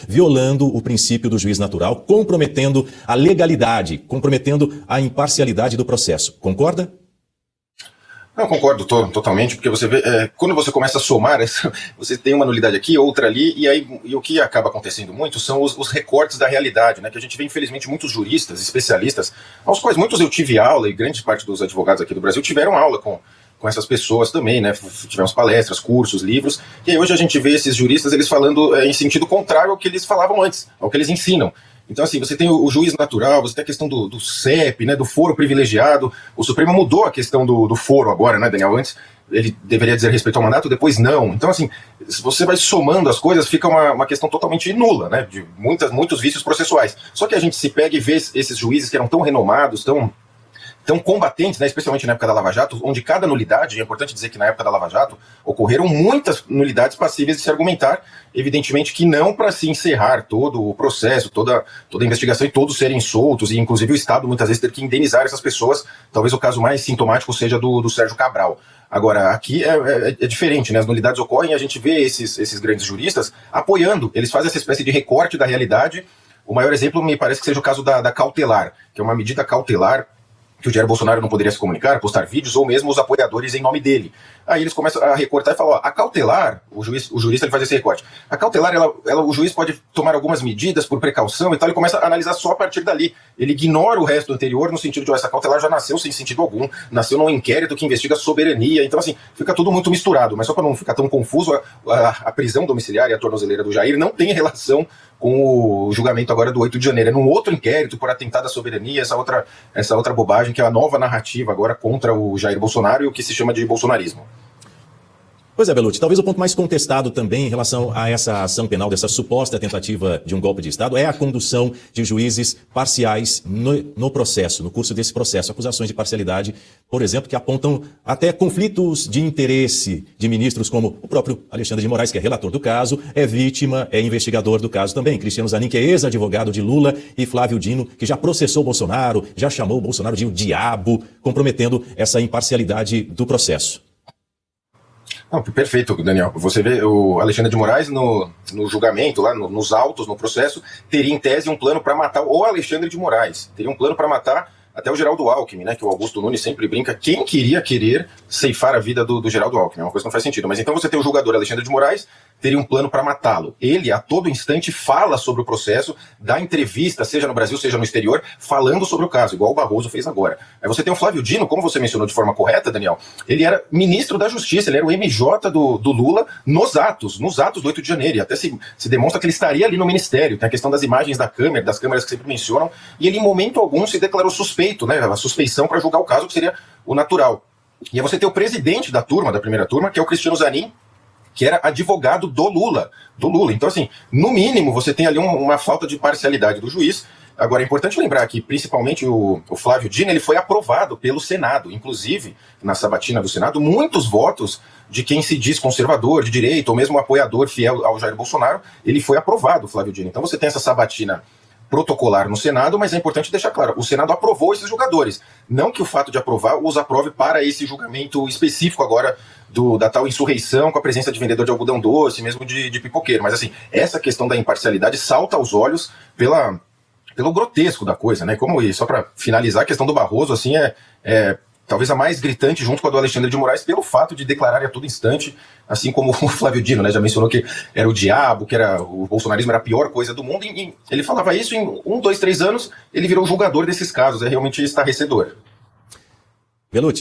violando o princípio do juiz natural, comprometendo a legalidade, comprometendo a imparcialidade do processo. Concorda? Não, concordo totalmente, porque você vê, quando você começa a somar, você tem uma nulidade aqui, outra ali, e o que acaba acontecendo muito são os recortes da realidade, né, que a gente vê, infelizmente, muitos juristas, especialistas, aos quais muitos eu tive aula, e grande parte dos advogados aqui do Brasil tiveram aula com essas pessoas também, né, tivemos palestras, cursos, livros, e aí hoje a gente vê esses juristas, eles falando em sentido contrário ao que eles falavam antes, ao que eles ensinam. Então, assim, você tem o juiz natural, você tem a questão do CEP, né, do foro privilegiado. O Supremo mudou a questão do foro agora, né, Daniel? Antes ele deveria dizer respeito ao mandato, depois não. Então, assim, se você vai somando as coisas, fica uma questão totalmente nula, né, de muitos vícios processuais. Só que a gente se pega e vê esses juízes que eram tão renomados, tão combatentes, né, especialmente na época da Lava Jato, onde cada nulidade, é importante dizer que na época da Lava Jato ocorreram muitas nulidades passíveis de se argumentar, evidentemente que não para se encerrar todo o processo, toda a investigação e todos serem soltos, e inclusive o Estado muitas vezes ter que indenizar essas pessoas. Talvez o caso mais sintomático seja do Sérgio Cabral. Agora, aqui é diferente, né? As nulidades ocorrem e a gente vê esses grandes juristas apoiando, eles fazem essa espécie de recorte da realidade. O maior exemplo me parece que seja o caso da cautelar, que é uma medida cautelar que o Jair Bolsonaro não poderia se comunicar, postar vídeos, ou mesmo os apoiadores em nome dele. Aí eles começam a recortar e falam, ó, a cautelar, o jurista ele faz esse recorte, a cautelar, o juiz pode tomar algumas medidas por precaução e tal, ele começa a analisar só a partir dali. Ele ignora o resto anterior no sentido de, ó, essa cautelar já nasceu sem sentido algum, nasceu num inquérito que investiga soberania, então assim, fica tudo muito misturado, mas só para não ficar tão confuso, a prisão domiciliar e a tornozeleira do Jair não tem relação com o julgamento agora do 8 de janeiro, é num outro inquérito por atentado à soberania, essa outra bobagem, que é a nova narrativa agora contra o Jair Bolsonaro e o que se chama de bolsonarismo. Pois é, Bellucci, talvez o ponto mais contestado também em relação a essa ação penal, dessa suposta tentativa de um golpe de Estado, é a condução de juízes parciais no processo, no curso desse processo. Acusações de parcialidade, por exemplo, que apontam até conflitos de interesse de ministros como o próprio Alexandre de Moraes, que é relator do caso, é vítima, é investigador do caso também. Cristiano Zanin, que é ex-advogado de Lula, e Flávio Dino, que já processou Bolsonaro, já chamou o Bolsonaro de o diabo, comprometendo essa imparcialidade do processo. Não, perfeito, Daniel. Você vê o Alexandre de Moraes no julgamento, lá nos autos, no processo, teria em tese um plano para matar o Alexandre de Moraes. Teria um plano para matar até o Geraldo Alckmin, né? Que o Augusto Nunes sempre brinca. Quem querer ceifar a vida do Geraldo Alckmin? É uma coisa que não faz sentido. Mas então você tem o julgador Alexandre de Moraes, teria um plano para matá-lo. Ele, a todo instante, fala sobre o processo, dá entrevista, seja no Brasil, seja no exterior, falando sobre o caso, igual o Barroso fez agora. Aí você tem o Flávio Dino, como você mencionou de forma correta, Daniel, ele era ministro da Justiça, ele era o MJ do Lula nos atos do 8 de janeiro, e até se demonstra que ele estaria ali no ministério, tem a questão das imagens das câmeras que sempre mencionam, e ele em momento algum se declarou suspeito, né, a suspeição para julgar o caso, que seria o natural. E aí você tem o presidente da primeira turma, que é o Cristiano Zanin, que era advogado do Lula. Então, assim, no mínimo, você tem ali uma falta de parcialidade do juiz. Agora, é importante lembrar que, principalmente, o Flávio Dino, ele foi aprovado pelo Senado. Inclusive, na sabatina do Senado, muitos votos de quem se diz conservador, de direita, ou mesmo apoiador fiel ao Jair Bolsonaro, ele foi aprovado, o Flávio Dino. Então, você tem essa sabatina protocolar no Senado, mas é importante deixar claro, o Senado aprovou esses julgadores. Não que o fato de aprovar os aprove para esse julgamento específico agora da tal insurreição com a presença de vendedor de algodão doce, mesmo de pipoqueiro. Mas assim, essa questão da imparcialidade salta aos olhos pelo grotesco da coisa, né? Como, e só para finalizar, a questão do Barroso, assim, talvez a mais gritante junto com a do Alexandre de Moraes, pelo fato de declarar a todo instante, assim como o Flávio Dino, né, já mencionou que era o diabo, que o bolsonarismo era a pior coisa do mundo, e ele falava isso em 1, 2, 3 anos, ele virou julgador desses casos, é realmente estarrecedor. Bellucci.